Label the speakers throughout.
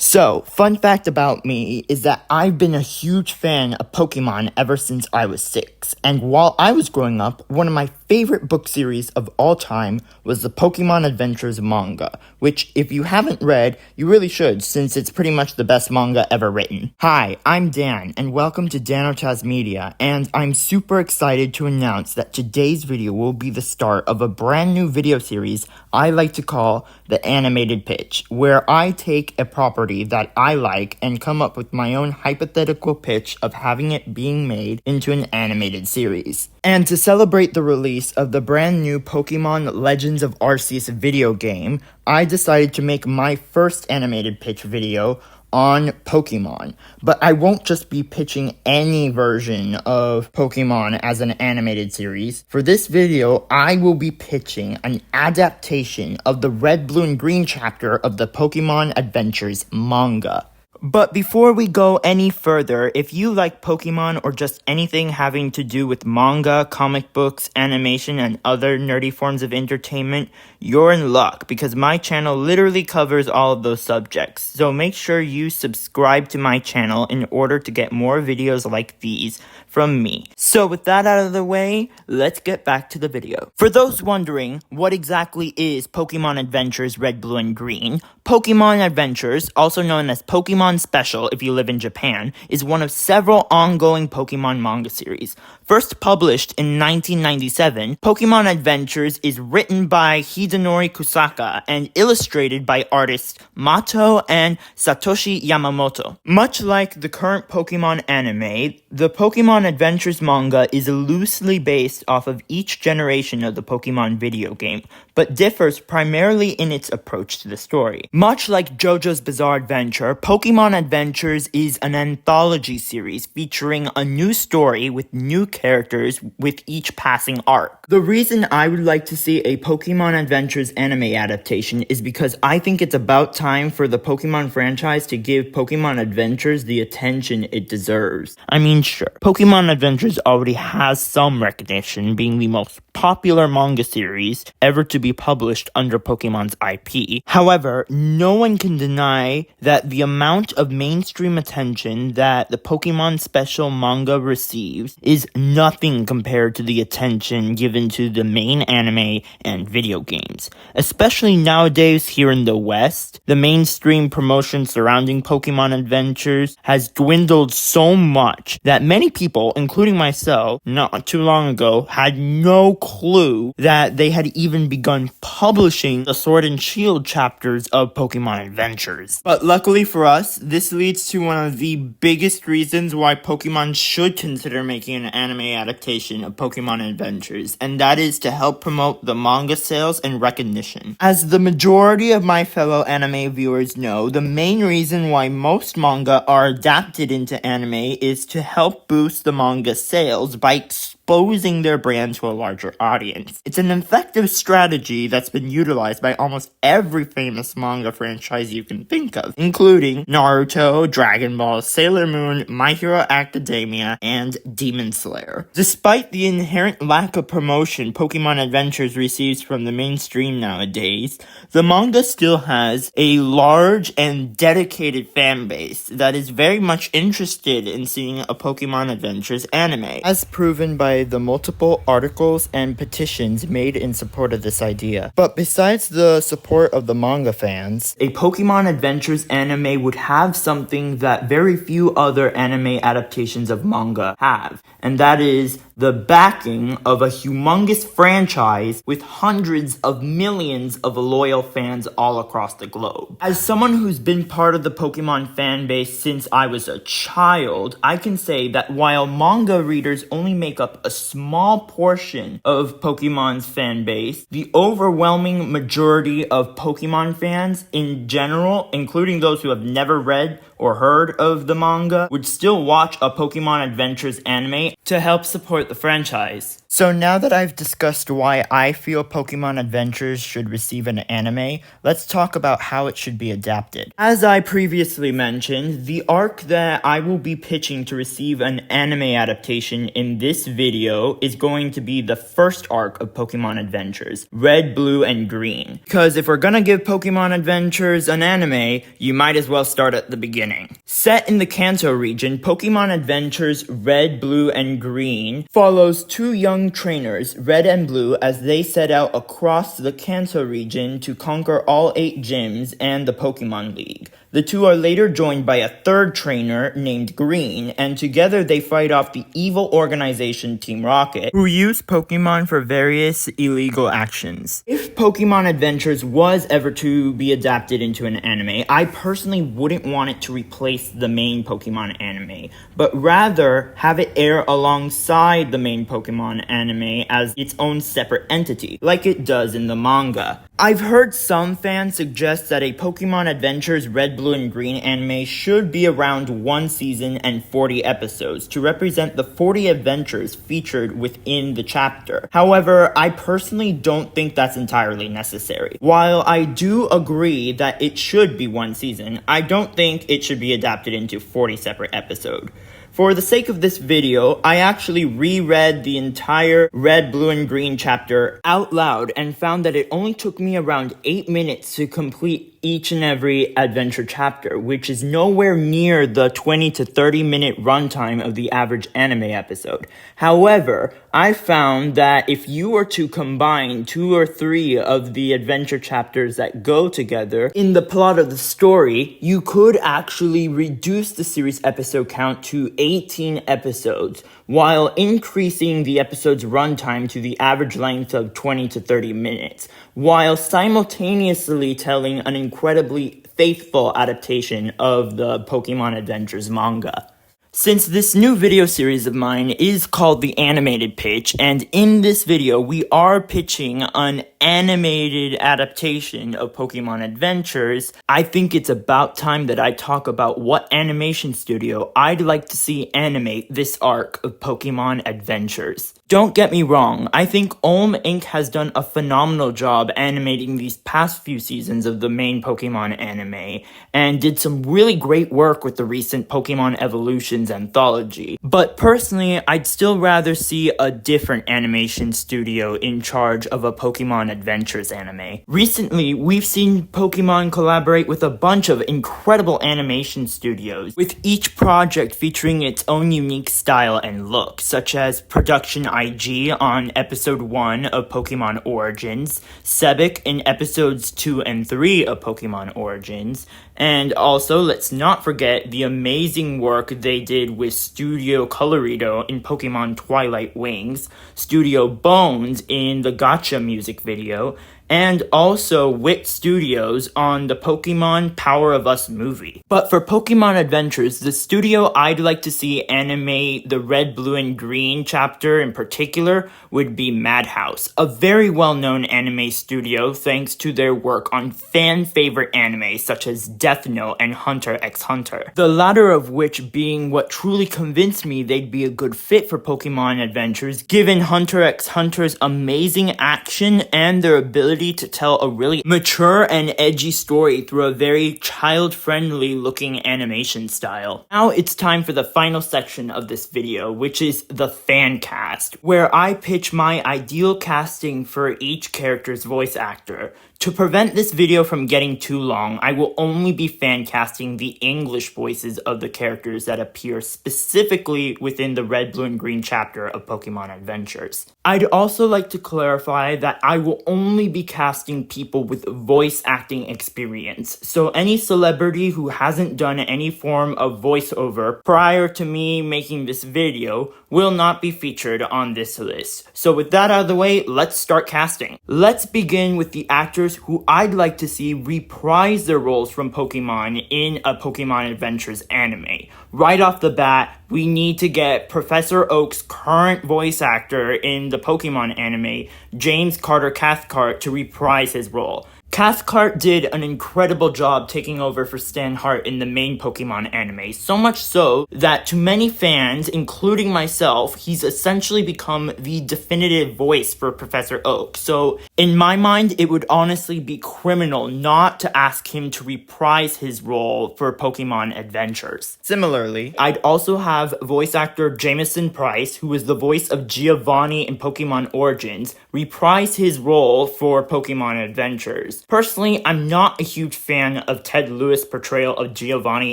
Speaker 1: So, fun fact about me is that I've been a huge fan of Pokemon ever since I was 6. And while I was growing up, one of my favorite book series of all time was the Pokemon Adventures manga, which if you haven't read, you really should since it's pretty much the best manga ever written. Hi, I'm Dan, and welcome to Danochaz Media, and I'm super excited to announce that today's video will be the start of a brand new video series I like to call the Animated Pitch, where I take a property that I like and come up with my own hypothetical pitch of having it being made into an animated series. And to celebrate the release of the brand new Pokemon Legends of Arceus video game, I decided to make my first animated pitch video on Pokemon. But I won't just be pitching any version of Pokemon as an animated series. For this video, I will be pitching an adaptation of the Red, Blue, and Green chapter of the Pokemon Adventures manga. But before we go any further, if you like Pokemon or just anything having to do with manga, comic books, animation, and other nerdy forms of entertainment, you're in luck because my channel literally covers all of those subjects. So make sure you subscribe to my channel in order to get more videos like these from me. So with that out of the way, let's get back to the video. For those wondering, what exactly is Pokemon Adventures Red, Blue, and Green? Pokemon Adventures, also known as Pokemon Special if you live in Japan, is one of several ongoing Pokemon manga series. First published in 1997, Pokemon Adventures is written by Hidenori Kusaka and illustrated by artists Mato and Satoshi Yamamoto. Much like the current Pokemon anime, the Pokemon Adventures manga is loosely based off of each generation of the Pokemon video game, but differs primarily in its approach to the story. Much like JoJo's Bizarre Adventure, Pokemon Adventures is an anthology series featuring a new story with new characters with each passing arc. The reason I would like to see a Pokemon Adventures anime adaptation is because I think it's about time for the Pokemon franchise to give Pokemon Adventures the attention it deserves. I mean, sure, Pokemon Adventures already has some recognition, being the most popular manga series ever to be published under Pokemon's IP. However, no one can deny that the amount of mainstream attention that the Pokemon Special manga receives is nothing compared to the attention given to the main anime and video games. Especially nowadays here in the West, the mainstream promotion surrounding Pokemon Adventures has dwindled so much that many people, including myself, not too long ago, had no clue that they had even begun publishing the Sword and Shield chapters of Pokemon Adventures. But luckily for us, this leads to one of the biggest reasons why Pokemon should consider making an anime adaptation of Pokemon Adventures, and that is to help promote the manga sales and recognition. As the majority of my fellow anime viewers know, the main reason why most manga are adapted into anime is to help boost the manga sales by exposing their brand to a larger audience. It's an effective strategy that's been utilized by almost every famous manga franchise you can think of, including Naruto, Dragon Ball, Sailor Moon, My Hero Academia, and Demon Slayer. Despite the inherent lack of promotion Pokemon Adventures receives from the mainstream nowadays, the manga still has a large and dedicated fan base that is very much interested in seeing a Pokemon Adventures anime, as proven by the multiple articles and petitions made in support of this idea. But besides the support of the manga fans, a Pokemon Adventures anime would have something that very few other anime adaptations of manga have, and that is the backing of a humongous franchise with hundreds of millions of loyal fans all across the globe. As someone who's been part of the Pokemon fan base since I was a child, I can say that while manga readers only make up a small portion of Pokemon's fan base, the overwhelming majority of Pokemon fans in general, including those who have never read or heard of the manga, would still watch a Pokemon Adventures anime to help support the franchise. So now that I've discussed why I feel Pokemon Adventures should receive an anime, let's talk about how it should be adapted. As I previously mentioned, the arc that I will be pitching to receive an anime adaptation in this video is going to be the first arc of Pokemon Adventures, Red, Blue, and Green. Because if we're gonna give Pokemon Adventures an anime, you might as well start at the beginning. Set in the Kanto region, Pokemon Adventures Red, Blue, and Green follows two young trainers, Red and Blue, as they set out across the Kanto region to conquer all 8 gyms and the Pokemon League. The two are later joined by a third trainer named Green, and together they fight off the evil organization Team Rocket, who use Pokemon for various illegal actions. If Pokemon Adventures was ever to be adapted into an anime, I personally wouldn't want it to replace the main Pokemon anime, but rather have it air alongside the main Pokemon anime as its own separate entity, like it does in the manga. I've heard some fans suggest that a Pokemon Adventures Red, Blue, and Green anime should be around 1 season and 40 episodes to represent the 40 adventures featured within the chapter. However, I personally don't think that's entirely necessary. While I do agree that it should be 1 season, I don't think it should be adapted into 40 separate episodes. For the sake of this video, I actually reread the entire Red, Blue, and Green chapter out loud and found that it only took me around 8 minutes to complete each and every adventure chapter, which is nowhere near the 20 to 30 minute runtime of the average anime episode. However, I found that if you were to combine 2 or 3 of the adventure chapters that go together in the plot of the story, you could actually reduce the series episode count to 18 episodes, while increasing the episode's runtime to the average length of 20 to 30 minutes, while simultaneously telling an incredibly faithful adaptation of the Pokemon Adventures manga. Since this new video series of mine is called The Animated Pitch, and in this video we are pitching an animated adaptation of Pokemon Adventures, I think it's about time that I talk about what animation studio I'd like to see animate this arc of Pokemon Adventures. Don't get me wrong, I think Ulm Inc. has done a phenomenal job animating these past few seasons of the main Pokemon anime, and did some really great work with the recent Pokemon Evolutions anthology. But personally, I'd still rather see a different animation studio in charge of a Pokemon Adventures anime. Recently, we've seen Pokemon collaborate with a bunch of incredible animation studios, with each project featuring its own unique style and look, such as Production IG on episode 1 of Pokemon Origins, Sebek in episodes 2 and 3 of Pokemon Origins, and also let's not forget the amazing work they did with Studio Colorido in Pokemon Twilight Wings, Studio Bones in the Gacha music video, and also Wit Studios on the Pokemon Power of Us movie. But for Pokemon Adventures, the studio I'd like to see animate the Red, Blue, and Green chapter in particular would be Madhouse, a very well-known anime studio thanks to their work on fan-favorite anime such as Death Note and Hunter x Hunter, the latter of which being what truly convinced me they'd be a good fit for Pokemon Adventures given Hunter x Hunter's amazing action and their ability to tell a really mature and edgy story through a very child-friendly looking animation style. Now it's time for the final section of this video, which is the fan cast, where I pitch my ideal casting for each character's voice actor. To prevent this video from getting too long, I will only be fan casting the English voices of the characters that appear specifically within the Red, Blue, and Green chapter of Pokemon Adventures. I'd also like to clarify that I will only be casting people with voice acting experience, so any celebrity who hasn't done any form of voiceover prior to me making this video will not be featured on this list. So with that out of the way, let's start casting. Let's begin with the actors who I'd like to see reprise their roles from Pokemon in a Pokemon Adventures anime. Right off the bat, we need to get Professor Oak's current voice actor in the Pokemon anime, James Carter Cathcart, to reprise his role. Cathcart did an incredible job taking over for Stan Hart in the main Pokemon anime, so much so that to many fans, including myself, he's essentially become the definitive voice for Professor Oak. So, in my mind, it would honestly be criminal not to ask him to reprise his role for Pokemon Adventures. Similarly, I'd also have voice actor Jamison Price, who was the voice of Giovanni in Pokemon Origins, reprise his role for Pokemon Adventures. Personally, I'm not a huge fan of Ted Lewis' portrayal of Giovanni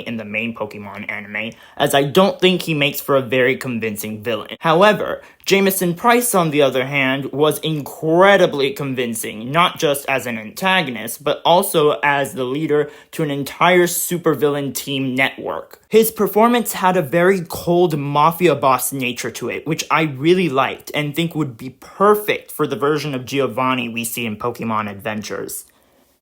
Speaker 1: in the main Pokemon anime, as I don't think he makes for a very convincing villain. However, Jamison Price, on the other hand, was incredibly convincing, not just as an antagonist, but also as the leader to an entire supervillain team network. His performance had a very cold mafia boss nature to it, which I really liked and think would be perfect for the version of Giovanni we see in Pokemon Adventures.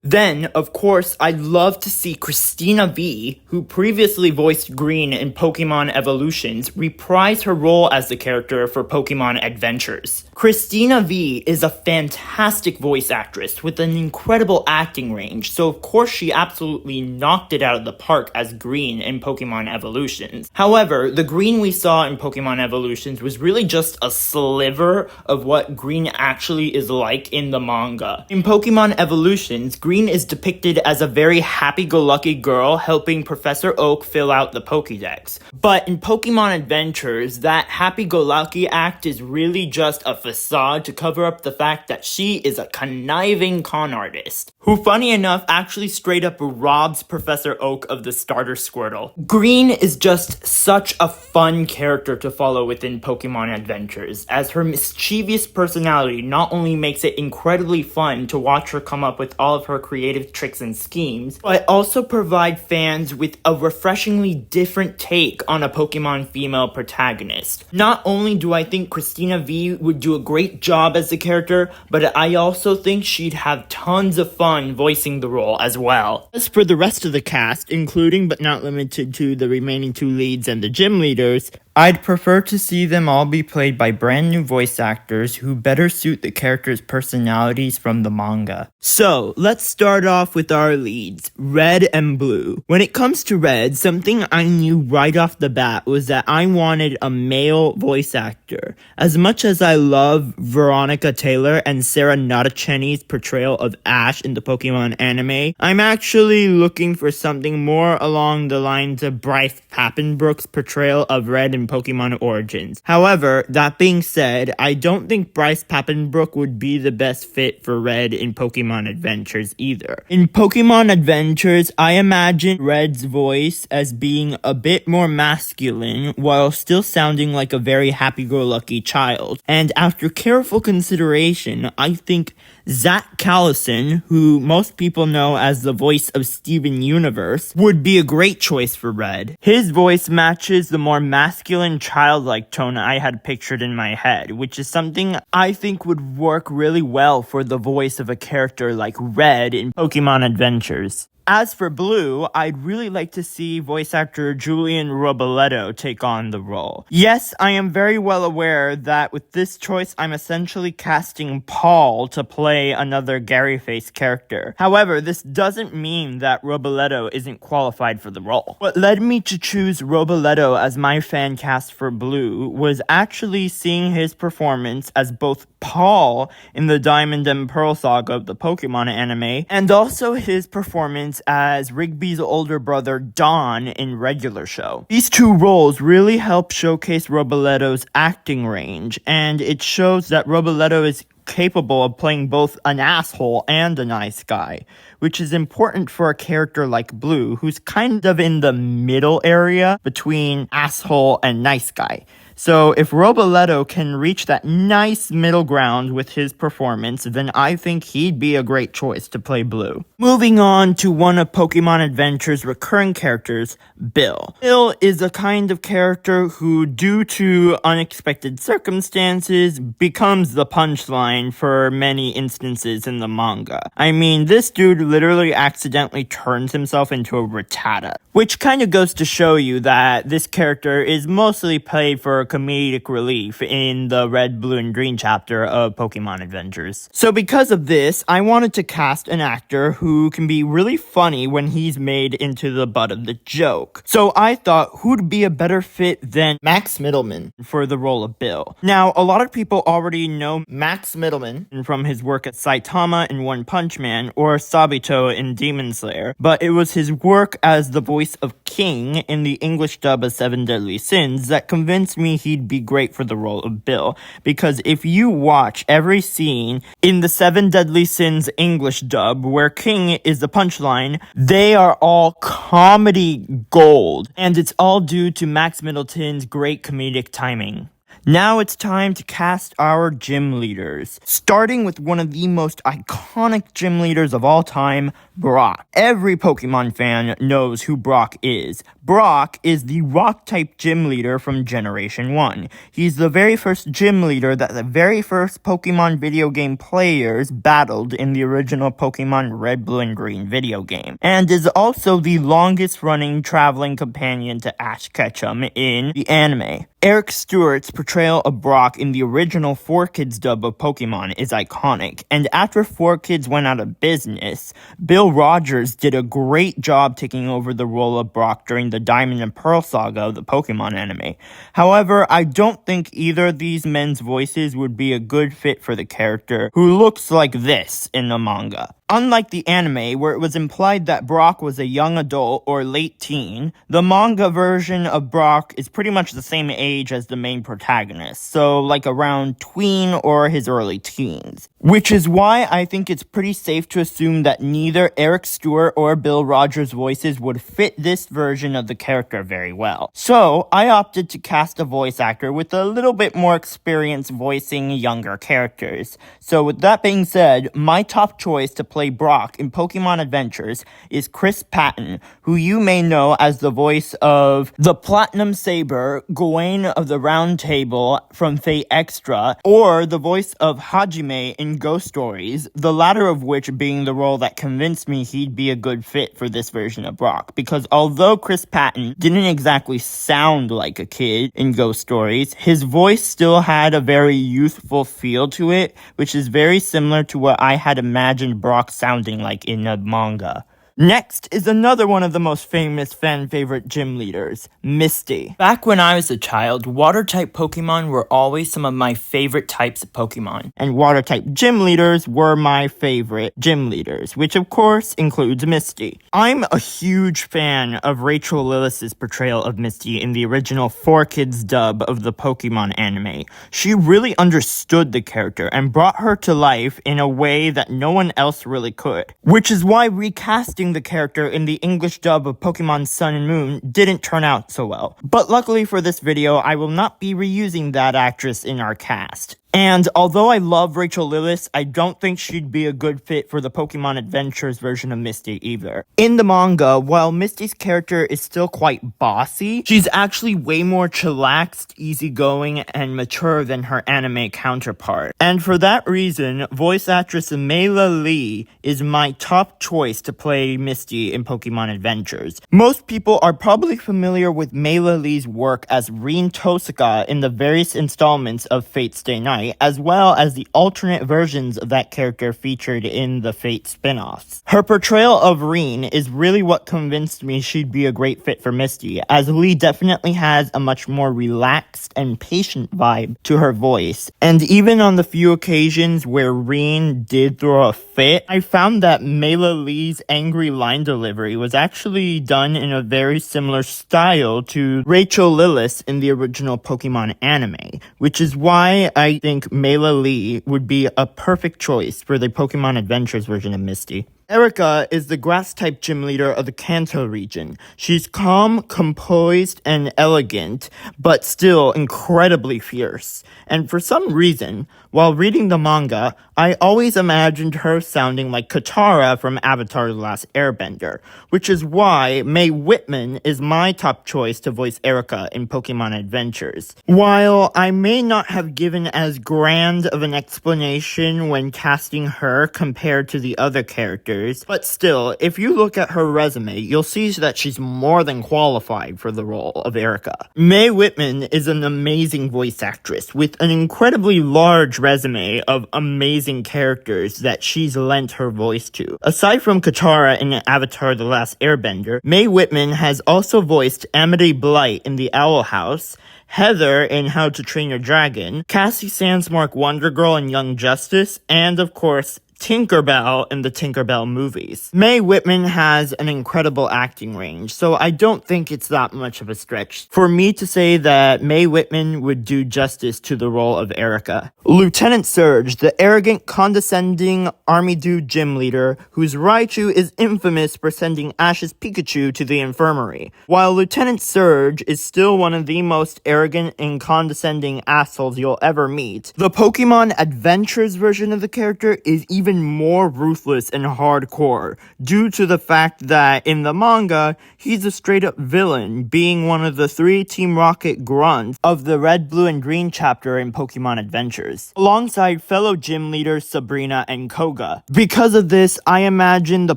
Speaker 1: Then, of course, I'd love to see Christina V, who previously voiced Green in Pokemon Evolutions, reprise her role as the character for Pokemon Adventures. Christina V is a fantastic voice actress with an incredible acting range, so of course she absolutely knocked it out of the park as Green in Pokemon Evolutions. However, the Green we saw in Pokemon Evolutions was really just a sliver of what Green actually is like in the manga. In Pokemon Evolutions, Green is depicted as a very happy-go-lucky girl helping Professor Oak fill out the Pokédex. But in Pokemon Adventures, that happy-go-lucky act is really just a facade to cover up the fact that she is a conniving con artist, who, funny enough, actually straight up robs Professor Oak of the starter Squirtle. Green is just such a fun character to follow within Pokemon Adventures, as her mischievous personality not only makes it incredibly fun to watch her come up with all of her creative tricks and schemes, but also provide fans with a refreshingly different take on a Pokemon female protagonist. Not only do I think Christina V would do a great job as the character, but I also think she'd have tons of fun voicing the role as well. As for the rest of the cast, including but not limited to the remaining two leads and the gym leaders, I'd prefer to see them all be played by brand new voice actors who better suit the characters' personalities from the manga. So, let's start off with our leads, Red and Blue. When it comes to Red, something I knew right off the bat was that I wanted a male voice actor. As much as I love Veronica Taylor and Sarah Natacheni's portrayal of Ash in the Pokemon anime, I'm actually looking for something more along the lines of Bryce Papenbrook's portrayal of Red in Pokemon Origins. However, that being said, I don't think Bryce Papenbrook would be the best fit for Red in Pokemon Adventures either. In Pokemon Adventures, I imagine Red's voice as being a bit more masculine while still sounding like a very happy-go-lucky child. And after careful consideration, I think Zach Callison, who most people know as the voice of Steven Universe, would be a great choice for Red. His voice matches the more masculine, childlike tone I had pictured in my head, which is something I think would work really well for the voice of a character like Red in Pokemon Adventures. As for Blue, I'd really like to see voice actor Julian Robledo take on the role. Yes, I am very well aware that with this choice, I'm essentially casting Paul to play another Gary-faced character. However, this doesn't mean that Robledo isn't qualified for the role. What led me to choose Robledo as my fan cast for Blue was actually seeing his performance as both Paul in the Diamond and Pearl saga of the Pokemon anime, and also his performance as Rigby's older brother Don in regular show. These two roles really help showcase Robledo's acting range, and it shows that Robledo is capable of playing both an asshole and a nice guy, which is important for a character like Blue, who's kind of in the middle area between asshole and nice guy. So if Robledo can reach that nice middle ground with his performance, then I think he'd be a great choice to play Blue. Moving on to one of Pokemon Adventure's recurring characters, Bill. Bill is a kind of character who, due to unexpected circumstances, becomes the punchline for many instances in the manga. I mean, this dude literally accidentally turns himself into a Rattata, which kind of goes to show you that this character is mostly played for comedic relief in the red, blue, and green chapter of Pokemon Adventures. So because of this, I wanted to cast an actor who can be really funny when he's made into the butt of the joke. So I thought, who'd be a better fit than Max Middleman for the role of Bill? Now, a lot of people already know Max Middleman from his work at Saitama in One Punch Man or Sabito in Demon Slayer, but it was his work as the voice of King in the English dub of Seven Deadly Sins that convinced me he'd be great for the role of Bill. Because if you watch every scene in the Seven Deadly Sins English dub where King is the punchline, they are all comedy gold. And it's all due to Max Middleton's great comedic timing. Now it's time to cast our gym leaders, starting with one of the most iconic gym leaders of all time, Brock. Every Pokemon fan knows who Brock is. Brock is the rock-type gym leader from Generation 1. He's the very first gym leader that the very first Pokemon video game players battled in the original Pokemon Red, Blue, and Green video game, and is also the longest-running traveling companion to Ash Ketchum in the anime. Eric Stewart's portrayal of Brock in the original 4Kids dub of Pokemon is iconic, and after 4Kids went out of business, Bill Rogers did a great job taking over the role of Brock during the Diamond and Pearl saga of the Pokemon anime. However, I don't think either of these men's voices would be a good fit for the character, who looks like this in the manga. Unlike the anime, where it was implied that Brock was a young adult or late teen, the manga version of Brock is pretty much the same age as the main protagonist, so like around tween or his early teens. Which is why I think it's pretty safe to assume that neither Eric Stewart or Bill Rogers' voices would fit this version of the character very well. So, I opted to cast a voice actor with a little bit more experience voicing younger characters. So with that being said, my top choice to play Brock in Pokemon Adventures is Chris Patton, who you may know as the voice of the Platinum Saber, Gawain of the Round Table from Fate Extra, or the voice of Hajime in Ghost Stories, the latter of which being the role that convinced me he'd be a good fit for this version of Brock. Because although Chris Patton didn't exactly sound like a kid in Ghost Stories, his voice still had a very youthful feel to it, which is very similar to what I had imagined Brock sounding like in the manga. Next is another one of the most famous fan-favorite gym leaders, Misty. Back when I was a child, water-type Pokemon were always some of my favorite types of Pokemon, and water-type gym leaders were my favorite gym leaders, which of course includes Misty. I'm a huge fan of Rachel Lillis' portrayal of Misty in the original 4Kids dub of the Pokemon anime. She really understood the character and brought her to life in a way that no one else really could, which is why recasting the character in the English dub of Pokemon Sun and Moon didn't turn out so well. But luckily for this video, I will not be reusing that actress in our cast. And although I love Rachel Lillis, I don't think she'd be a good fit for the Pokemon Adventures version of Misty either. In the manga, while Misty's character is still quite bossy, she's actually way more chillaxed, easygoing, and mature than her anime counterpart. And for that reason, voice actress Mayla Lee is my top choice to play Misty in Pokemon Adventures. Most people are probably familiar with Mayla Lee's work as Rin Tosaka in the various installments of Fate Stay Night, as well as the alternate versions of that character featured in the Fate spin-offs. Her portrayal of Rin is really what convinced me she'd be a great fit for Misty, as Lee definitely has a much more relaxed and patient vibe to her voice. And even on the few occasions where Rin did throw a fit, I found that Mayla Lee's angry line delivery was actually done in a very similar style to Rachel Lillis in the original Pokemon anime, which is why I think Mayla Lee would be a perfect choice for the Pokemon Adventures version of Misty. Erika is the grass-type gym leader of the Kanto region. She's calm, composed, and elegant, but still incredibly fierce. And for some reason, while reading the manga, I always imagined her sounding like Katara from Avatar: The Last Airbender, which is why Mae Whitman is my top choice to voice Erika in Pokemon Adventures. While I may not have given as grand of an explanation when casting her compared to the other characters, actors, but still, if you look at her resume, you'll see that she's more than qualified for the role of Erika. Mae Whitman is an amazing voice actress with an incredibly large resume of amazing characters that she's lent her voice to. Aside from Katara in Avatar: The Last Airbender, Mae Whitman has also voiced Amity Blight in The Owl House, Heather in How to Train Your Dragon, Cassie Sandsmark Wonder Girl in Young Justice, and of course, Tinkerbell in the Tinkerbell movies. Mae Whitman has an incredible acting range, so I don't think it's that much of a stretch for me to say that Mae Whitman would do justice to the role of Erika. Lieutenant Serge, the arrogant, condescending army dude gym leader whose Raichu is infamous for sending Ash's Pikachu to the infirmary. While Lieutenant Serge is still one of the most arrogant and condescending assholes you'll ever meet, the Pokémon Adventures version of the character is even more ruthless and hardcore, due to the fact that in the manga, he's a straight-up villain, being one of the 3 Team Rocket grunts of the Red, Blue, and Green chapter in Pokémon Adventures, alongside fellow gym leaders Sabrina and Koga. Because of this, I imagine the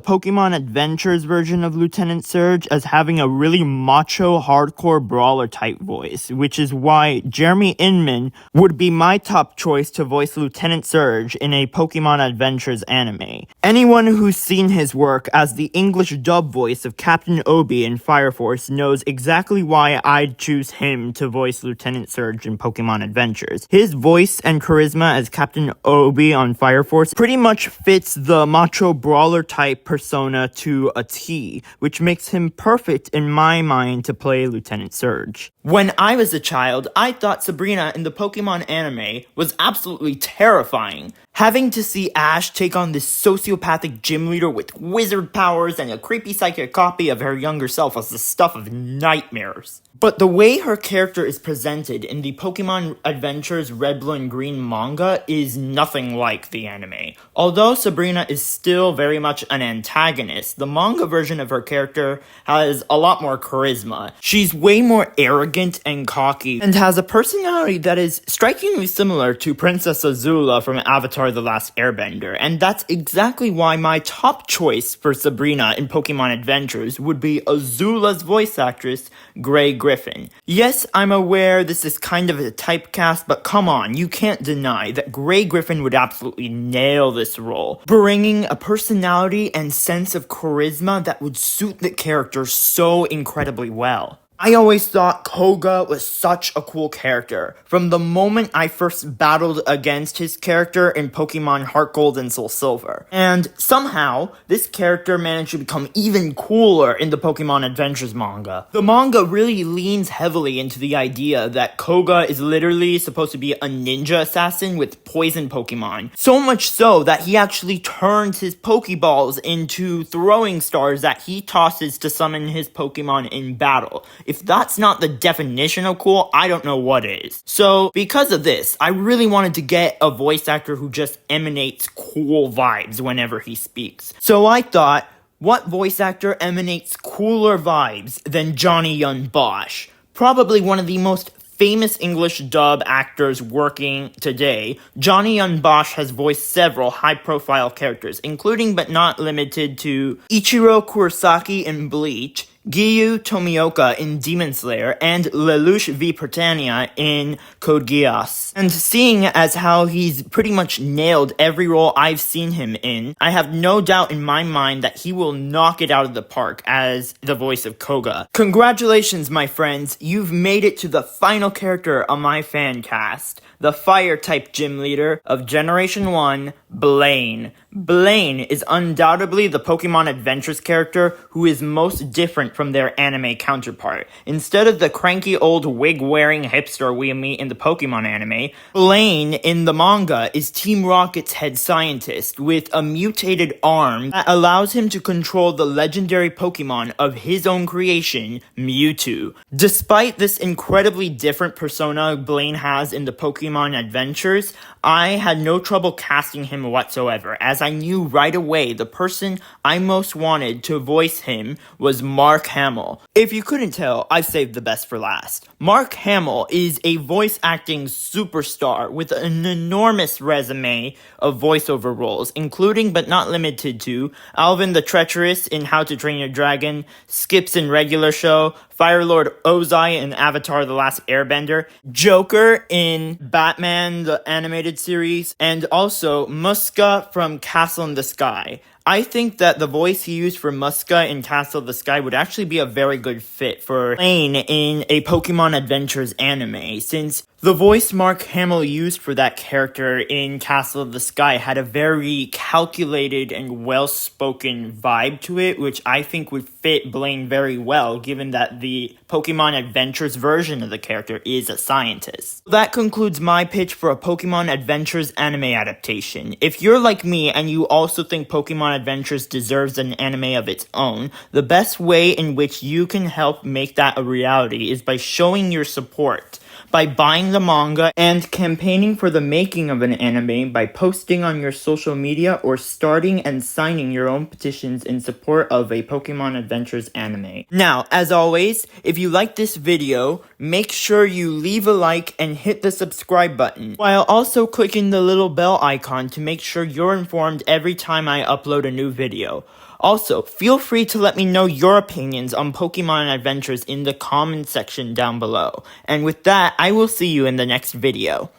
Speaker 1: Pokémon Adventures version of Lieutenant Surge as having a really macho, hardcore brawler type voice, which is why Jeremy Inman would be my top choice to voice Lieutenant Surge in a Pokémon Adventures anime. Anyone who's seen his work as the English dub voice of Captain Obi in Fire Force knows exactly why I'd choose him to voice Lieutenant Surge in Pokémon Adventures. His voice and charisma as Captain Obi on Fire Force pretty much fits the macho brawler type persona to a T, which makes him perfect in my mind to play Lieutenant Surge. When I was a child, I thought Sabrina in the Pokémon anime was absolutely terrifying. Having to see Ash take on this sociopathic gym leader with wizard powers and a creepy psychic copy of her younger self was the stuff of nightmares. But the way her character is presented in the Pokémon Adventures Red, Blue, and Green manga is nothing like the anime. Although Sabrina is still very much an antagonist, the manga version of her character has a lot more charisma. She's way more arrogant and cocky, and has a personality that is strikingly similar to Princess Azula from Avatar: The Last Airbender, and that's exactly why my top choice for Sabrina in Pokémon Adventures would be Azula's voice actress, Grey Griffin. Yes, I'm aware this is kind of a typecast, but come on, you can't deny that Grey Griffin would absolutely nail this role, bringing a personality and sense of charisma that would suit the character so incredibly well. I always thought Koga was such a cool character. From the moment I first battled against his character in Pokemon Heart Gold and Soul Silver. And somehow, this character managed to become even cooler in the Pokemon Adventures manga. The manga really leans heavily into the idea that Koga is literally supposed to be a ninja assassin with poison Pokemon. So much so that he actually turns his Pokeballs into throwing stars that he tosses to summon his Pokemon in battle. If that's not the definition of cool, I don't know what is. So, because of this, I really wanted to get a voice actor who just emanates cool vibes whenever he speaks. So I thought, what voice actor emanates cooler vibes than Johnny Yun Bosch? Probably one of the most famous English dub actors working today, Johnny Yun Bosch has voiced several high-profile characters, including but not limited to Ichiro Kurosaki in Bleach, Giyu Tomioka in Demon Slayer, and Lelouch v Britannia in Code Geass. And seeing as how he's pretty much nailed every role I've seen him in, I have no doubt in my mind that he will knock it out of the park as the voice of Koga. Congratulations, my friends, you've made it to the final character of my fan cast, the Fire-type gym leader of Generation 1, Blaine. Blaine is undoubtedly the Pokemon Adventures character who is most different from their anime counterpart. Instead of the cranky old wig-wearing hipster we meet in the Pokemon anime, Blaine in the manga is Team Rocket's head scientist with a mutated arm that allows him to control the legendary Pokemon of his own creation, Mewtwo. Despite this incredibly different persona Blaine has in the Pokemon Adventures, I had no trouble casting him him whatsoever, as I knew right away the person I most wanted to voice him was Mark Hamill. If you couldn't tell, I saved the best for last. Mark Hamill is a voice acting superstar with an enormous resume of voiceover roles, including but not limited to Alvin the Treacherous in How to Train Your Dragon, Skips in Regular Show, Firelord Ozai in Avatar: The Last Airbender, Joker in Batman the Animated Series, and also Muska from Castle in the Sky. I think that the voice he used for Muska in Castle of the Sky would actually be a very good fit for playing in a Pokemon Adventures anime, since the voice Mark Hamill used for that character in Castle of the Sky had a very calculated and well-spoken vibe to it, which I think would fit Blaine very well, given that the Pokemon Adventures version of the character is a scientist. That concludes my pitch for a Pokemon Adventures anime adaptation. If you're like me and you also think Pokemon Adventures deserves an anime of its own, the best way in which you can help make that a reality is by showing your support, by buying the manga and campaigning for the making of an anime by posting on your social media or starting and signing your own petitions in support of a Pokemon Adventures anime. Now, as always, if you like this video, make sure you leave a like and hit the subscribe button, while also clicking the little bell icon to make sure you're informed every time I upload a new video. Also, feel free to let me know your opinions on Pokemon Adventures in the comment section down below. And with that, I will see you in the next video.